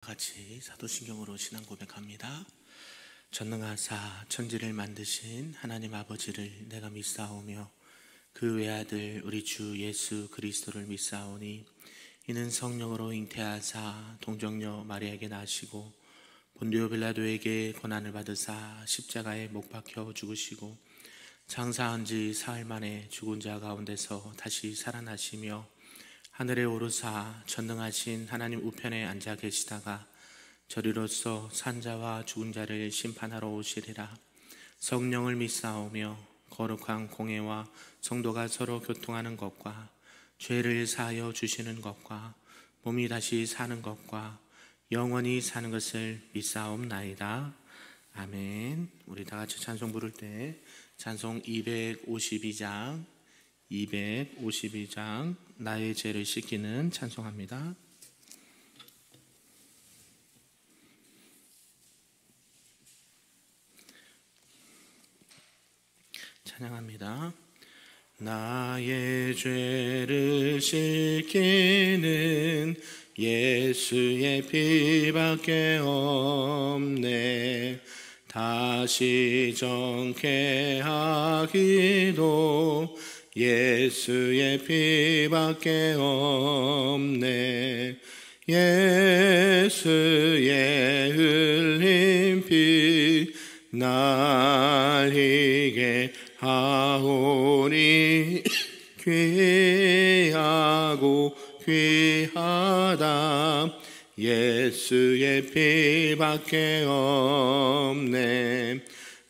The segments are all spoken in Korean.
같이 사도신경으로 신앙 고백합니다. 전능하사 천지를 만드신 하나님 아버지를 내가 믿사오며 그 외아들 우리 주 예수 그리스도를 믿사오니 이는 성령으로 잉태하사 동정녀 마리아에게 나시고 본디오 빌라도에게 고난을 받으사 십자가에 못 박혀 죽으시고 장사한 지 사흘 만에 죽은 자 가운데서 다시 살아나시며 하늘에 오르사 전능하신 하나님 우편에 앉아 계시다가 저리로서 산자와 죽은 자를 심판하러 오시리라. 성령을 믿사오며 거룩한 공회와 성도가 서로 교통하는 것과 죄를 사하여 주시는 것과 몸이 다시 사는 것과 영원히 사는 것을 믿사옵나이다. 아멘. 우리 다 같이 찬송 부를 때 찬송 252장 나의 죄를 씻기는 찬송합니다. 찬양합니다. 나의 죄를 씻기는 예수의 피밖에 없네. 다시 정케하기도 예수의 피밖에 없네. 예수의 흘린 피 날 희게 하오니 귀하고 귀하다. 예수의 피밖에 없네.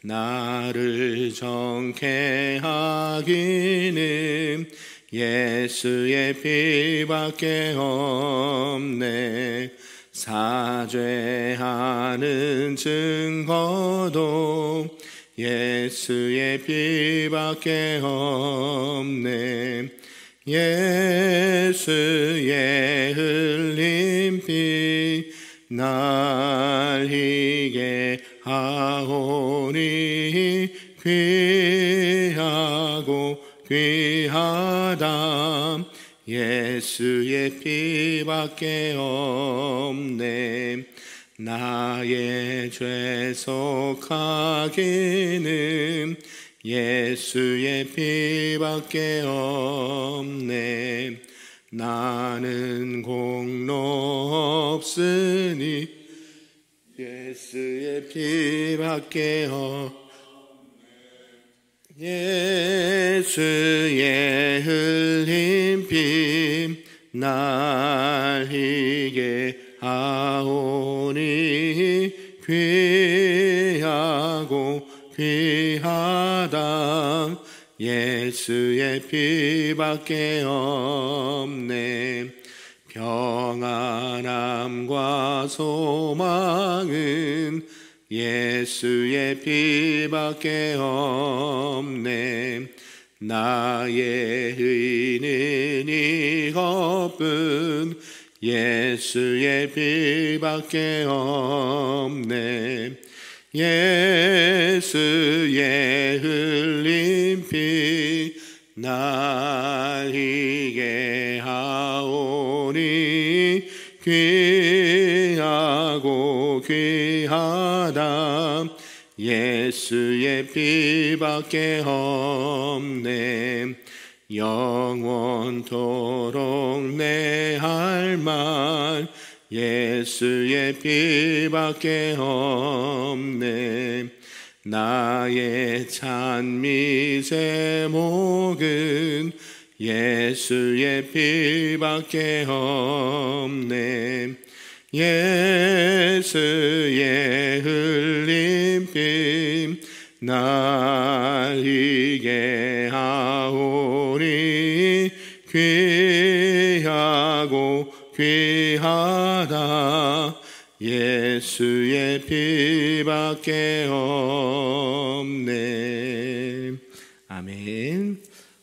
나를 정케 하기는 예수의 피밖에 없네. 사죄하는 증거도 예수의 피밖에 없네. 예수의 흘린 피 날 희게 하오니 귀하고 귀하다. 예수의 피밖에 없네. 나의 죄 속하기는 예수의 피밖에 없네. 나는 공로 없으니 예수의 피밖에 없네. 예수의 흘린 피 날 희게 하오니 귀하고 귀하다. 예수의 피밖에 없네. 평안함과 소망은 예수의 피밖에 없네. 나의 의는 이것뿐 예수의 피밖에 없네. 예수의 흘린 피 날 희게 하오니 귀하고 귀하다. 예수의 피밖에 없네. 영원토록 내 할 말 예수의 피밖에 없네. 나의 찬미 제목은 예수의 피밖에 없네. 예수의 흘린 피 날 희게 하오니 귀하고 귀하다. 예수의 피밖에 없네. 아멘.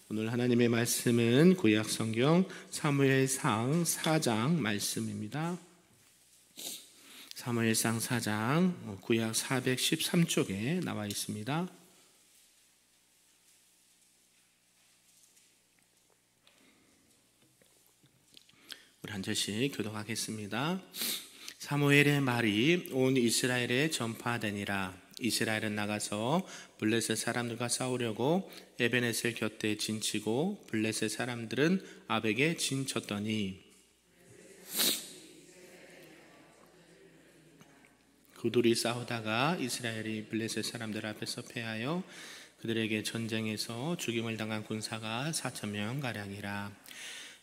오늘 하나님의 말씀은 구약 성경 사무엘상 4장 말씀입니다. 사무엘상 4장 구약 413쪽에 나와 있습니다. 우리 한 절씩 교독하겠습니다. 사무엘의 말이 온 이스라엘에 전파되니라. 이스라엘은 나가서 블레셋 사람들과 싸우려고 에베네셀 곁에 진치고 블레셋 사람들은 압에게 진쳤더니 그 둘이 싸우다가 이스라엘이 블레셋 사람들 앞에서 패하여 그들에게 전쟁에서 죽임을 당한 군사가 4,000명 가량이라.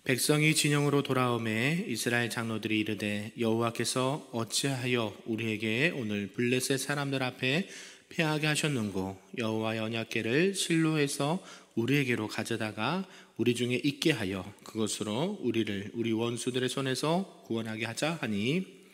백성이 진영으로 돌아오매 이스라엘 장로들이 이르되 여호와께서 어찌하여 우리에게 오늘 블레셋 사람들 앞에 패하게 하셨는고 여호와의 언약궤를 실로에서 우리에게로 가져다가 우리 중에 있게 하여 그것으로 우리를 우리 원수들의 손에서 구원하게 하자 하니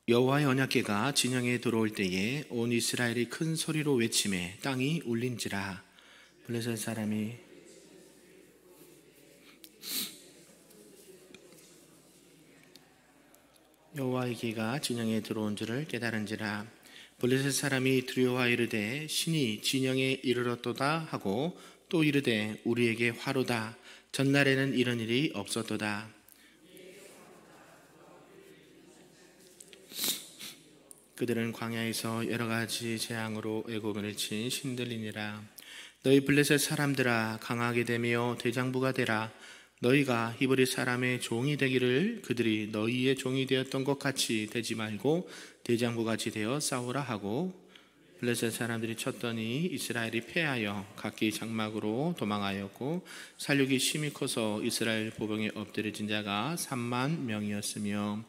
여호와의 언약궤가 진영에 들어올 때에 온 이스라엘이 큰 소리로 외치매 땅이 울린지라. 블레셋 사람이 여호와의 궤가 진영에 들어온 줄을 깨달은지라. 블레셋 사람이 두려워 이르되 신이 진영에 이르렀도다 하고 또 이르되 우리에게 화로다. 전날에는 이런 일이 없었도다. 그들은 광야에서 여러 가지 재앙으로 애굽을 친 신들이니라. 너희 블레셋 사람들아 강하게 되며 대장부가 되라. 너희가 히브리 사람의 종이 되기를 그들이 너희의 종이 되었던 것 같이 되지 말고 대장부같이 되어 싸우라 하고 블레셋 사람들이 쳤더니 이스라엘이 패하여 각기 장막으로 도망하였고 살육이 심히 커서 이스라엘 보병에 엎드려진 자가 3만 명이었으며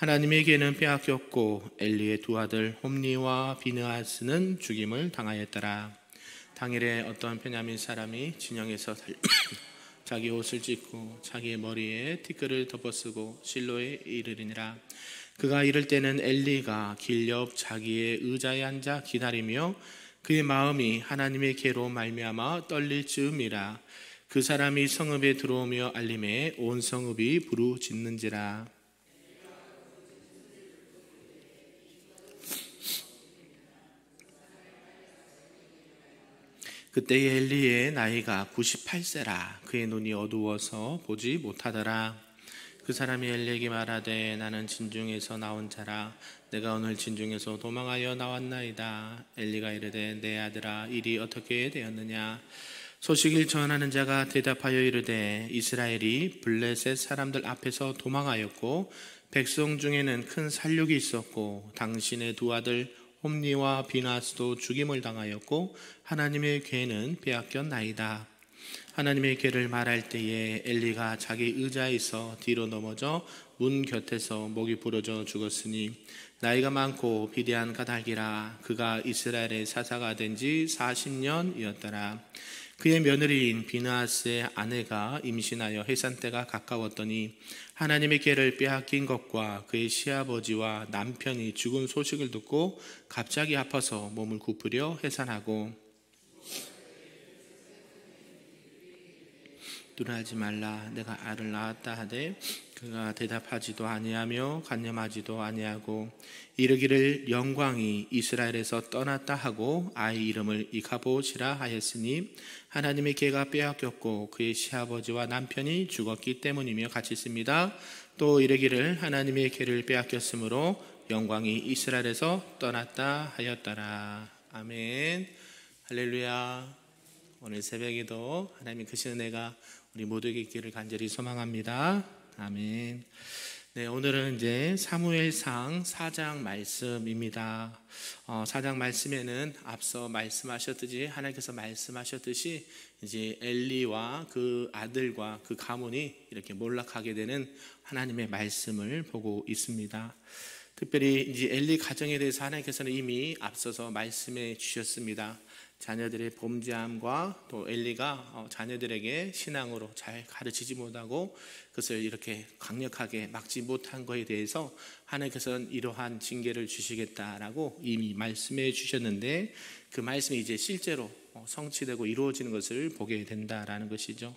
하나님의 궤는 빼앗겼고 엘리의 두 아들 홈니와 비느하스는 죽임을 당하였더라. 당일에 어떤 베냐민 사람이 진영에서 자기 옷을 찢고 자기의 머리에 티끌을 덮어쓰고 실로에 이르리니라. 그가 이를 때는 엘리가 길 옆 자기의 의자에 앉아 기다리며 그의 마음이 하나님의 궤로 말미암아 떨릴 즈음이라. 그 사람이 성읍에 들어오며 알림에 온 성읍이 부르짖는지라. 그때의 엘리의 나이가 98세라. 그의 눈이 어두워서 보지 못하더라. 그 사람이 엘리에게 말하되 나는 진중에서 나온 자라. 내가 오늘 진중에서 도망하여 나왔나이다. 엘리가 이르되 내 아들아 일이 어떻게 되었느냐. 소식을 전하는 자가 대답하여 이르되 이스라엘이 블레셋 사람들 앞에서 도망하였고 백성 중에는 큰 살육이 있었고 당신의 두 아들 홈니와 비나스도 죽임을 당하였고 하나님의 궤는 빼앗겼나이다. 하나님의 궤를 말할 때에 엘리가 자기 의자에서 뒤로 넘어져 문 곁에서 목이 부러져 죽었으니 나이가 많고 비대한 까닭이라. 그가 이스라엘의 사사가 된 지 40년이었더라. 그의 며느리인 비느하스의 아내가 임신하여 해산 때가 가까웠더니 하나님의 궤를 빼앗긴 것과 그의 시아버지와 남편이 죽은 소식을 듣고 갑자기 아파서 몸을 굽으려 해산하고 두려워하지 말라. 내가 알을 낳았다 하되 그가 대답하지도 아니하며 간념하지도 아니하고 이르기를 영광이 이스라엘에서 떠났다 하고 아이 이름을 이카봇이라 하였으니 하나님의 궤가 빼앗겼고 그의 시아버지와 남편이 죽었기 때문이며 같이 있습니다. 또 이르기를 하나님의 궤를 빼앗겼으므로 영광이 이스라엘에서 떠났다 하였더라. 아멘. 할렐루야. 오늘 새벽에도 하나님의 크신 은혜가 우리 모두에게 있기를 간절히 소망합니다. 아멘. 네, 오늘은 이제 사무엘상 4장 말씀입니다. 4장 말씀에는 앞서 말씀하셨듯이 하나님께서 말씀하셨듯이 이제 엘리와 그 아들과 그 가문이 이렇게 몰락하게 되는 하나님의 말씀을 보고 있습니다. 특별히 이제 엘리 가정에 대해서 하나님께서는 이미 앞서서 말씀해 주셨습니다. 자녀들의 범죄함과 또 엘리가 자녀들에게 신앙으로 잘 가르치지 못하고 그것을 이렇게 강력하게 막지 못한 것에 대해서 하나님께서는 이러한 징계를 주시겠다라고 이미 말씀해 주셨는데 그 말씀이 이제 실제로 성취되고 이루어지는 것을 보게 된다라는 것이죠.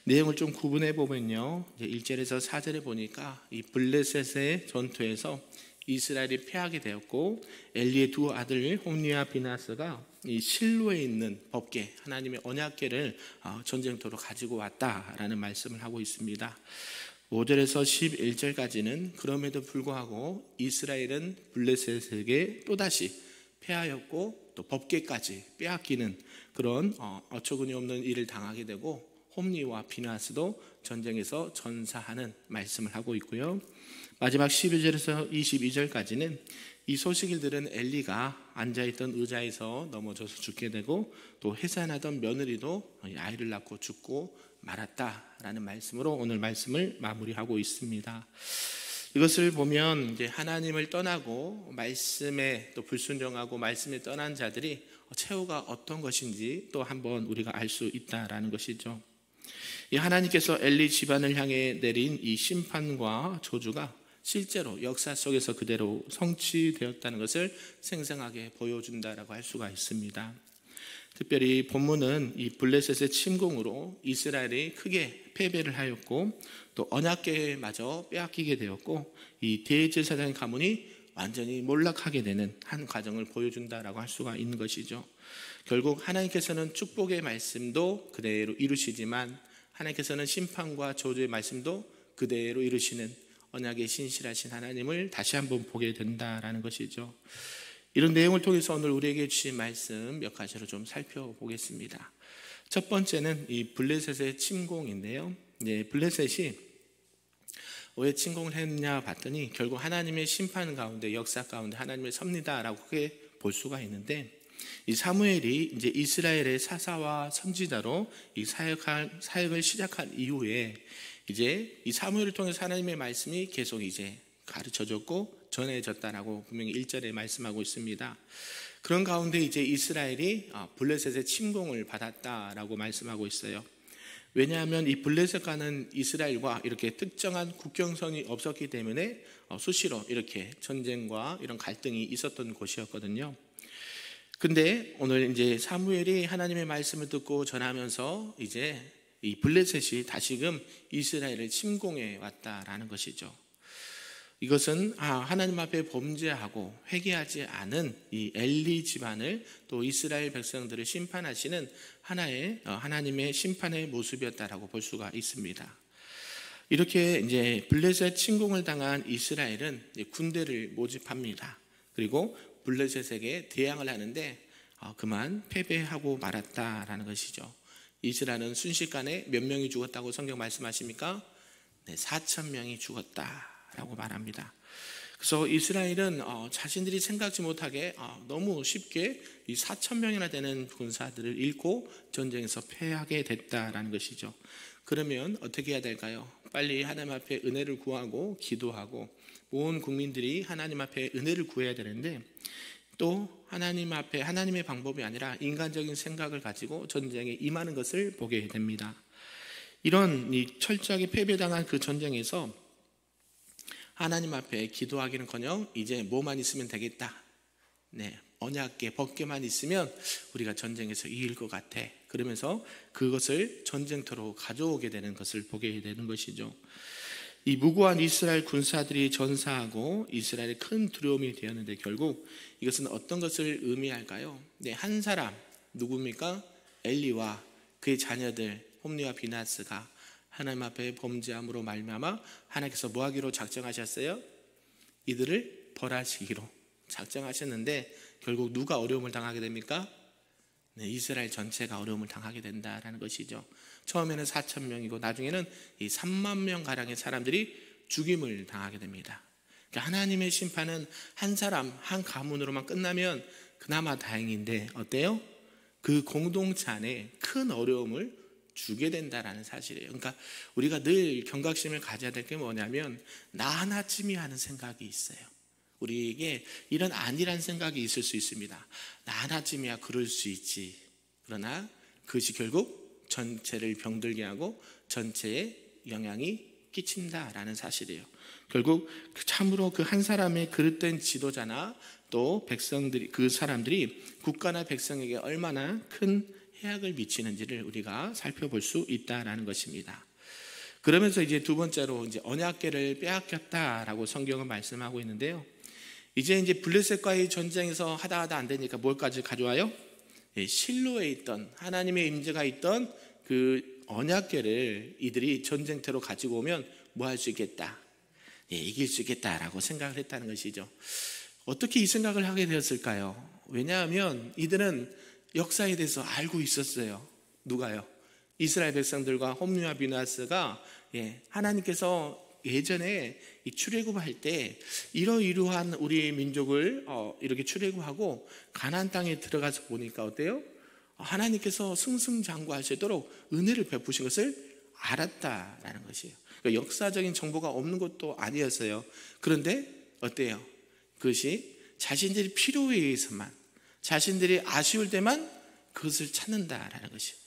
내용을 좀 구분해 보면요, 1절에서 4절에 보니까 이 블레셋의 전투에서 이스라엘이 패하게 되었고 엘리의 두 아들 홈니와 비나스가 이 실로에 있는 법궤, 하나님의 언약궤를 전쟁터로 가지고 왔다라는 말씀을 하고 있습니다. 5절에서 11절까지는 그럼에도 불구하고 이스라엘은 블레셋에게 또다시 패하였고 또 법궤까지 빼앗기는 그런 어처구니 없는 일을 당하게 되고 홈니와 비나스도 전쟁에서 전사하는 말씀을 하고 있고요. 마지막 11절에서 22절까지는 이 소식을 들은 엘리가 앉아있던 의자에서 넘어져서 죽게 되고 또 해산하던 며느리도 아이를 낳고 죽고 말았다라는 말씀으로 오늘 말씀을 마무리하고 있습니다. 이것을 보면 이제 하나님을 떠나고 말씀에 또 불순종하고 말씀에 떠난 자들이 최후가 어떤 것인지 또 한번 우리가 알 수 있다라는 것이죠. 이 하나님께서 엘리 집안을 향해 내린 이 심판과 저주가 실제로 역사 속에서 그대로 성취되었다는 것을 생생하게 보여준다라고 할 수가 있습니다. 특별히 본문은 이 블레셋의 침공으로 이스라엘이 크게 패배를 하였고 또 언약궤마저 빼앗기게 되었고 이 대제사장 가문이 완전히 몰락하게 되는 한 과정을 보여준다라고 할 수가 있는 것이죠. 결국 하나님께서는 축복의 말씀도 그대로 이루시지만 하나님께서는 심판과 저주의 말씀도 그대로 이루시는 언약의 신실하신 하나님을 다시 한번 보게 된다라는 것이죠. 이런 내용을 통해서 오늘 우리에게 주신 말씀 몇 가지로 좀 살펴보겠습니다. 첫 번째는 이 블레셋의 침공인데요. 블레셋이 왜 침공을 했냐 봤더니 결국 하나님의 심판 가운데, 역사 가운데 하나님의 섭리다라고 크게 볼 수가 있는데, 이 사무엘이 이제 이스라엘의 사사와 선지자로 이 사역을 시작한 이후에 이제 이 사무엘을 통해서 하나님의 말씀이 계속 이제 가르쳐졌고 전해졌다라고 분명히 1절에 말씀하고 있습니다. 그런 가운데 이제 이스라엘이 블레셋의 침공을 받았다라고 말씀하고 있어요. 왜냐하면 이 블레셋과는 이스라엘과 이렇게 특정한 국경선이 없었기 때문에 수시로 이렇게 전쟁과 이런 갈등이 있었던 곳이었거든요. 근데 오늘 이제 사무엘이 하나님의 말씀을 듣고 전하면서 이제 이 블레셋이 다시금 이스라엘을 침공해 왔다라는 것이죠. 이것은 하나님 앞에 범죄하고 회개하지 않은 이 엘리 집안을 또 이스라엘 백성들을 심판하시는 하나의 하나님의 심판의 모습이었다라고 볼 수가 있습니다. 이렇게 이제 블레셋 침공을 당한 이스라엘은 군대를 모집합니다. 그리고 블레셋에게 대항을 하는데 그만 패배하고 말았다라는 것이죠. 이스라엘은 순식간에 몇 명이 죽었다고 성경 말씀하십니까? 4,000명이 죽었다라고 말합니다. 그래서 이스라엘은 자신들이 생각지 못하게 너무 쉽게 이 4,000명이나 되는 군사들을 잃고 전쟁에서 패하게 됐다라는 것이죠. 그러면 어떻게 해야 될까요? 빨리 하나님 앞에 은혜를 구하고 기도하고 온 국민들이 하나님 앞에 은혜를 구해야 되는데 또 하나님 앞에 하나님의 방법이 아니라 인간적인 생각을 가지고 전쟁에 임하는 것을 보게 됩니다. 이런 이 철저하게 패배당한 그 전쟁에서 하나님 앞에 기도하기는커녕 이제 뭐만 있으면 되겠다. 언약궤, 법궤만 있으면 우리가 전쟁에서 이길 것 같아. 그러면서 그것을 전쟁터로 가져오게 되는 것을 보게 되는 것이죠. 이 무고한 이스라엘 군사들이 전사하고 이스라엘에 큰 두려움이 되었는데 결국 이것은 어떤 것을 의미할까요? 한 사람 누굽니까? 엘리와 그의 자녀들 홈니와 비나스가 하나님 앞에 범죄함으로 말미암아 하나님께서 뭐하기로 작정하셨어요? 이들을 벌하시기로 작정하셨는데 결국 누가 어려움을 당하게 됩니까? 이스라엘 전체가 어려움을 당하게 된다라는 것이죠. 처음에는 4,000명이고 나중에는 이 3만 명 가량의 사람들이 죽임을 당하게 됩니다. 그러니까 하나님의 심판은 한 사람, 한 가문으로만 끝나면 그나마 다행인데 어때요? 그 공동체 안에 큰 어려움을 주게 된다라는 사실이에요. 그러니까 우리가 늘 경각심을 가져야 될 게 뭐냐면 나 하나쯤이 하는 생각이 있어요. 우리에게 이런 아니란 생각이 있을 수 있습니다. 나 하나쯤이야 그럴 수 있지. 그러나 그것이 결국 전체를 병들게 하고 전체에 영향이 끼친다라는 사실이에요. 결국 참으로 그 한 사람의 그릇된 지도자나 또 백성들이 그 사람들이 국가나 백성에게 얼마나 큰 해악을 미치는지를 우리가 살펴볼 수 있다라는 것입니다. 그러면서 이제 두 번째로 이제 언약궤를 빼앗겼다라고 성경은 말씀하고 있는데요. 이제 블레셋과의 전쟁에서 하다 안 되니까 뭘까지 가져와요? 실로에 있던 하나님의 임재가 있던 그 언약궤를 이들이 전쟁터로 가지고 오면 뭐 할 수 있겠다, 이길 수 있겠다라고 생각을 했다는 것이죠. 어떻게 이 생각을 하게 되었을까요? 왜냐하면 이들은 역사에 대해서 알고 있었어요. 누가요? 이스라엘 백성들과 홈리와 비나스가 하나님께서 예전에 이 출애굽할 때 이러이러한 우리 민족을 이렇게 출애굽하고 가나안 땅에 들어가서 보니까 어때요? 하나님께서 승승장구할 수 있도록 은혜를 베푸신 것을 알았다라는 것이에요. 그러니까 역사적인 정보가 없는 것도 아니었어요. 그런데 어때요? 그것이 자신들이 필요에 의해서만, 자신들이 아쉬울 때만 그것을 찾는다라는 것이에요.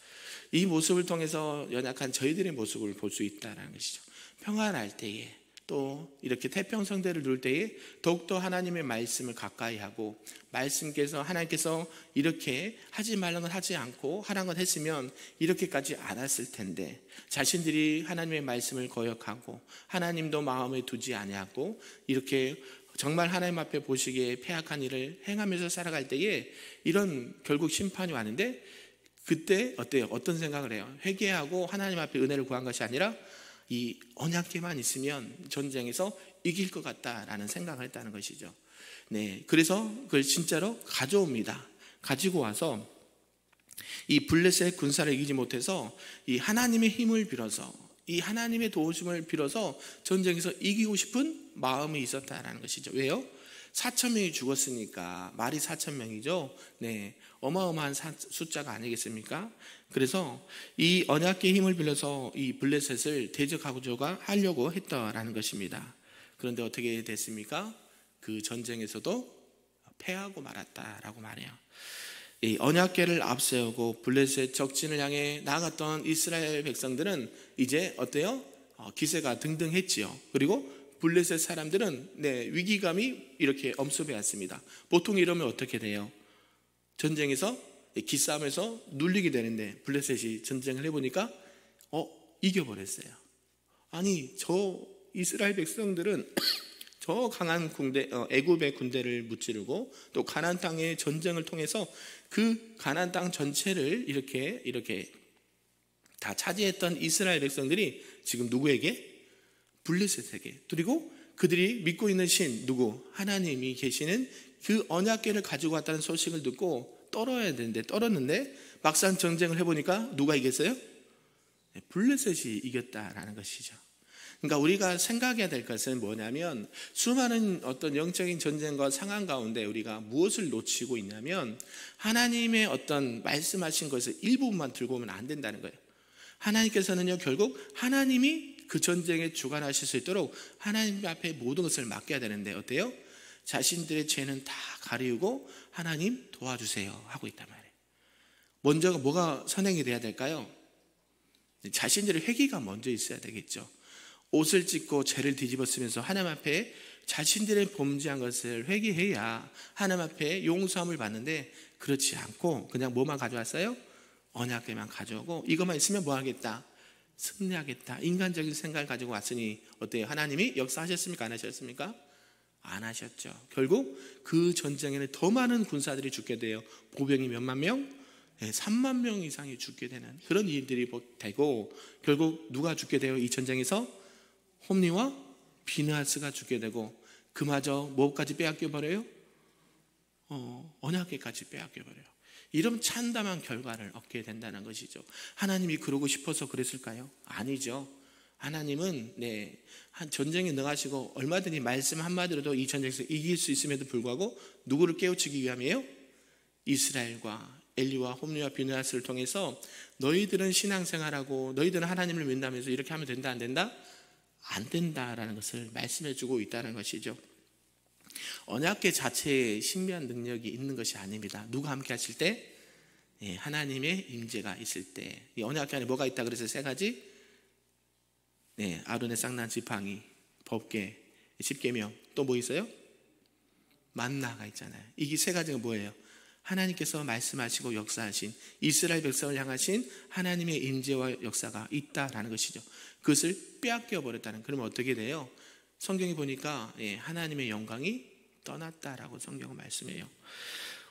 이 모습을 통해서 연약한 저희들의 모습을 볼 수 있다는 것이죠. 평안할 때에, 또 이렇게 태평성대를 누릴 때에 더욱더 하나님의 말씀을 가까이 하고, 하나님께서 이렇게 하지 말라는 건 하지 않고 하라는 건 했으면 이렇게까지 안 했을 텐데, 자신들이 하나님의 말씀을 거역하고 하나님도 마음에 두지 아니하고 이렇게 정말 하나님 앞에 보시기에 패악한 일을 행하면서 살아갈 때에 이런 결국 심판이 왔는데, 그때 어때요? 어떤 생각을 해요? 회개하고 하나님 앞에 은혜를 구한 것이 아니라 이 언약궤만 있으면 전쟁에서 이길 것 같다라는 생각을 했다는 것이죠. 그래서 그걸 진짜로 가져옵니다. 가지고 와서 이 블레셋 군사를 이기지 못해서 이 하나님의 힘을 빌어서, 이 하나님의 도우심을 빌어서 전쟁에서 이기고 싶은 마음이 있었다라는 것이죠. 왜요? 4,000명이 죽었으니까, 말이 4,000명이죠. 어마어마한 숫자가 아니겠습니까? 그래서 이 언약궤의 힘을 빌려서 이 블레셋을 대적하고자 하려고 했다라는 것입니다. 그런데 어떻게 됐습니까? 그 전쟁에서도 패하고 말았다라고 말해요. 이 언약궤를 앞세우고 블레셋 적진을 향해 나아갔던 이스라엘 백성들은 이제 어때요? 기세가 등등했지요. 그리고 블레셋 사람들은 위기감이 이렇게 엄습해 왔습니다. 보통 이러면 어떻게 돼요? 전쟁에서 기싸움에서 눌리게 되는데 블레셋이 전쟁을 해보니까 이겨버렸어요. 아니, 저 이스라엘 백성들은 저 강한 애굽의 군대를 무찌르고 또 가나안 땅의 전쟁을 통해서 그 가나안 땅 전체를 이렇게 다 차지했던 이스라엘 백성들이 지금 누구에게? 블레셋에게, 그리고 그들이 믿고 있는 신, 누구? 하나님이 계시는 그 언약궤를 가지고 왔다는 소식을 듣고 떨었는데 막상 전쟁을 해보니까 누가 이겼어요? 블레셋이 이겼다라는 것이죠. 그러니까 우리가 생각해야 될 것은 뭐냐면, 수많은 어떤 영적인 전쟁과 상황 가운데 우리가 무엇을 놓치고 있냐면, 하나님의 어떤 말씀하신 것을 일부분만 들고 오면 안 된다는 거예요. 하나님께서는요, 결국 하나님이 그 전쟁에 주관하실 수 있도록 하나님 앞에 모든 것을 맡겨야 되는데 어때요? 자신들의 죄는 다 가리우고 하나님 도와주세요 하고 있단 말이에요. 먼저 뭐가 선행이 돼야 될까요? 자신들의 회개가 먼저 있어야 되겠죠. 옷을 찢고 죄를 뒤집어 쓰면서 하나님 앞에 자신들의 범죄한 것을 회개해야 하나님 앞에 용서함을 받는데, 그렇지 않고 그냥 뭐만 가져왔어요? 언약궤만 가져오고 이것만 있으면 뭐 하겠다? 승리하겠다. 인간적인 생각을 가지고 왔으니 어때요? 하나님이 역사하셨습니까? 안 하셨습니까? 안 하셨죠. 결국 그 전쟁에는 더 많은 군사들이 죽게 돼요. 보병이 몇만 명? 3만 명 이상이 죽게 되는 그런 일들이 되고, 결국 누가 죽게 돼요? 이 전쟁에서 홈리와 비느하스가 죽게 되고, 그마저 뭐까지 빼앗겨 버려요? 언약궤까지 빼앗겨 버려요. 이런 참담한 결과를 얻게 된다는 것이죠. 하나님이 그러고 싶어서 그랬을까요? 아니죠. 하나님은 한 전쟁에 능하시고 얼마든지 말씀 한마디로도 이 전쟁에서 이길 수 있음에도 불구하고 누구를 깨우치기 위함이에요? 이스라엘과 엘리와 홈리와 비느하스를 통해서 너희들은 신앙생활하고 너희들은 하나님을 믿는다면서 이렇게 하면 된다 안 된다? 안 된다라는 것을 말씀해주고 있다는 것이죠. 언약궤 자체에 신비한 능력이 있는 것이 아닙니다. 누가 함께 하실 때? 하나님의 임재가 있을 때. 이 언약궤 안에 뭐가 있다 그래서 3가지? 아론의 쌍난 지팡이, 법궤, 십계명, 또 뭐 있어요? 만나가 있잖아요. 이게 3가지가 뭐예요? 하나님께서 말씀하시고 역사하신, 이스라엘 백성을 향하신 하나님의 임재와 역사가 있다라는 것이죠. 그것을 빼앗겨 버렸다는. 그러면 어떻게 돼요? 성경에 보니까 하나님의 영광이 떠났다라고 성경은 말씀해요.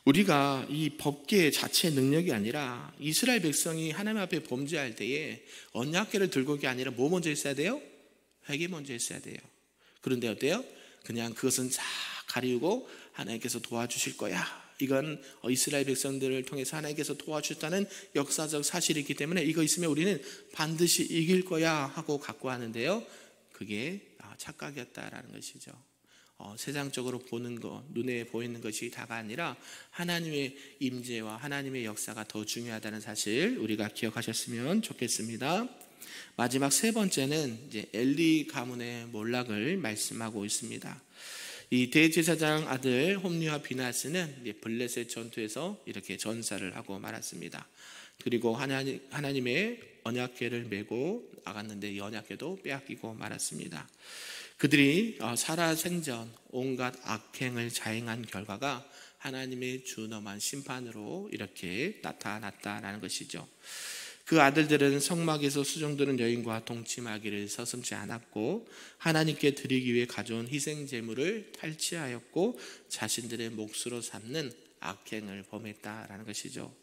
우리가 이 법계 자체의 능력이 아니라 이스라엘 백성이 하나님 앞에 범죄할 때에 언약궤를 들고 게 아니라 뭐 먼저 했어야 돼요? 회개 먼저 했어야 돼요. 그런데 어때요? 그냥 그것은 싹 가리우고 하나님께서 도와주실 거야. 이건 이스라엘 백성들을 통해서 하나님께서 도와주셨다는 역사적 사실이기 때문에 이거 있으면 우리는 반드시 이길 거야 하고 갖고 하는데요, 그게 착각이었다라는 것이죠. 세상적으로 보는 것, 눈에 보이는 것이 다가 아니라 하나님의 임재와 하나님의 역사가 더 중요하다는 사실 우리가 기억하셨으면 좋겠습니다. 마지막 세 번째는 이제 엘리 가문의 몰락을 말씀하고 있습니다. 이 대제사장 아들 홈리와 비나스는 블레셋 전투에서 이렇게 전사를 하고 말았습니다. 그리고 하나님의 언약궤를 메고 나갔는데 이 언약궤도 빼앗기고 말았습니다. 그들이 살아생전 온갖 악행을 자행한 결과가 하나님의 준엄한 심판으로 이렇게 나타났다라는 것이죠. 그 아들들은 성막에서 수종드는 여인과 동침하기를 서슴지 않았고 하나님께 드리기 위해 가져온 희생 제물을 탈취하였고 자신들의 몫으로 삼는 악행을 범했다라는 것이죠.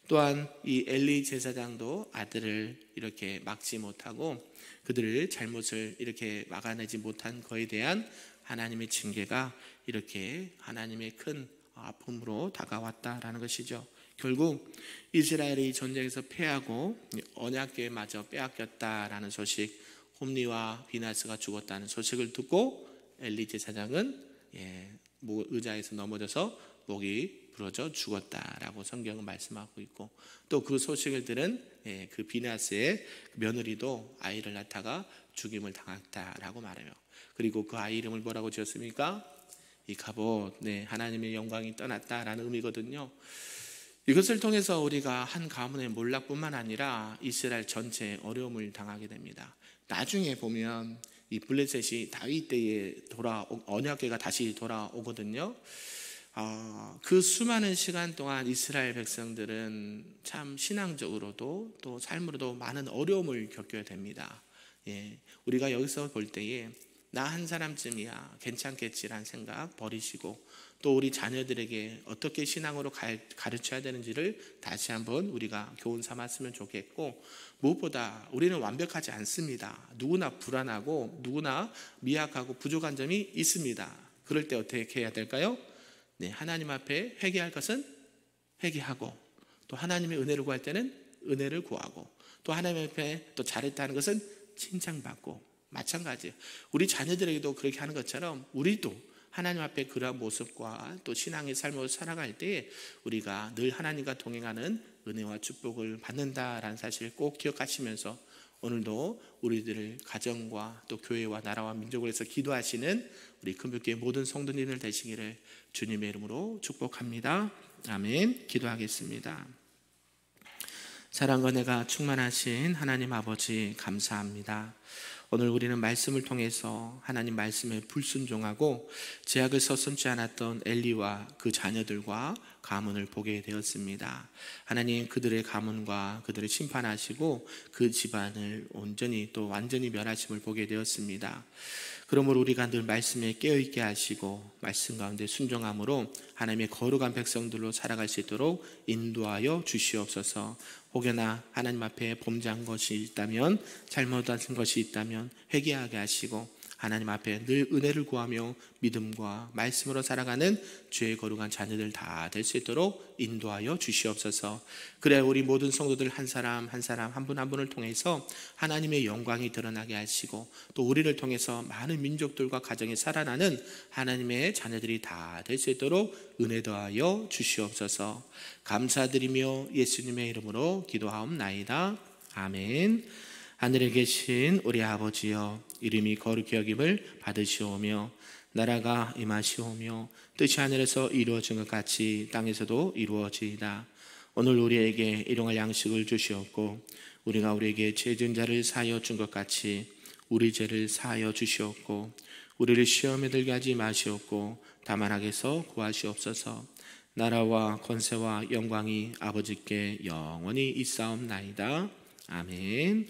또한 이 엘리 제사장도 아들을 이렇게 막지 못하고 그들을 잘못을 이렇게 막아내지 못한 거에 대한 하나님의 징계가 이렇게 하나님의 큰 아픔으로 다가왔다라는 것이죠. 결국 이스라엘이 전쟁에서 패하고 언약궤마저 빼앗겼다라는 소식, 홈리와 비나스가 죽었다는 소식을 듣고 엘리 제사장은 의자에서 넘어져서 목이 부러져 죽었다라고 성경은 말씀하고 있고, 또 그 소식을 들은 그 비나스의 며느리도 아이를 낳다가 죽임을 당했다라고 말해요. 그리고 그 아이 이름을 뭐라고 지었습니까? 이가봇, 하나님의 영광이 떠났다라는 의미거든요. 이것을 통해서 우리가 한 가문의 몰락뿐만 아니라 이스라엘 전체에 어려움을 당하게 됩니다. 나중에 보면 이 블레셋이 다윗 때에 언약궤가 다시 돌아오거든요. 그 수많은 시간 동안 이스라엘 백성들은 참 신앙적으로도 또 삶으로도 많은 어려움을 겪어야 됩니다. 우리가 여기서 볼 때에 나 한 사람쯤이야 괜찮겠지라는 생각 버리시고 또 우리 자녀들에게 어떻게 신앙으로 가르쳐야 되는지를 다시 한번 우리가 교훈 삼았으면 좋겠고, 무엇보다 우리는 완벽하지 않습니다. 누구나 불안하고 누구나 미약하고 부족한 점이 있습니다. 그럴 때 어떻게 해야 될까요? 하나님 앞에 회개할 것은 회개하고, 또 하나님의 은혜를 구할 때는 은혜를 구하고, 또 하나님 앞에 또 잘했다는 것은 칭찬받고, 마찬가지예요. 우리 자녀들에게도 그렇게 하는 것처럼 우리도 하나님 앞에 그러한 모습과 또 신앙의 삶으로 살아갈 때 우리가 늘 하나님과 동행하는 은혜와 축복을 받는다라는 사실을 꼭 기억하시면서 오늘도 우리들을 가정과 또 교회와 나라와 민족을 위해서 기도하시는 우리 큰별교회 모든 성도님들 되시기를 주님의 이름으로 축복합니다. 아멘. 기도하겠습니다. 사랑과 은혜가 충만하신 하나님 아버지 감사합니다. 오늘 우리는 말씀을 통해서 하나님 말씀에 불순종하고 제약을 서슴지 않았던 엘리와 그 자녀들과 가문을 보게 되었습니다. 하나님 그들의 가문과 그들을 심판하시고 그 집안을 온전히 또 완전히 멸하심을 보게 되었습니다. 그러므로 우리가 늘 말씀에 깨어있게 하시고 말씀 가운데 순종함으로 하나님의 거룩한 백성들로 살아갈 수 있도록 인도하여 주시옵소서. 혹여나 하나님 앞에 범죄한 것이 있다면, 잘못한 것이 있다면 회개하게 하시고 하나님 앞에 늘 은혜를 구하며 믿음과 말씀으로 살아가는 주의 거룩한 자녀들 다 될 수 있도록 인도하여 주시옵소서. 그래 우리 모든 성도들 한 사람 한 사람 한 분 한 분을 통해서 하나님의 영광이 드러나게 하시고 또 우리를 통해서 많은 민족들과 가정이 살아나는 하나님의 자녀들이 다 될 수 있도록 은혜 더하여 주시옵소서. 감사드리며 예수님의 이름으로 기도하옵나이다. 아멘. 하늘에 계신 우리 아버지여, 이름이 거룩히 여김을 받으시오며 나라가 임하시오며 뜻이 하늘에서 이루어진 것 같이 땅에서도 이루어지이다. 오늘 우리에게 일용할 양식을 주시옵고 우리가 우리에게 죄 지은 자를 사하여 준 것 같이 우리 죄를 사하여 주시옵고 우리를 시험에 들게 하지 마시옵고 다만 악에서 구하시옵소서. 나라와 권세와 영광이 아버지께 영원히 있사옵나이다. 아멘.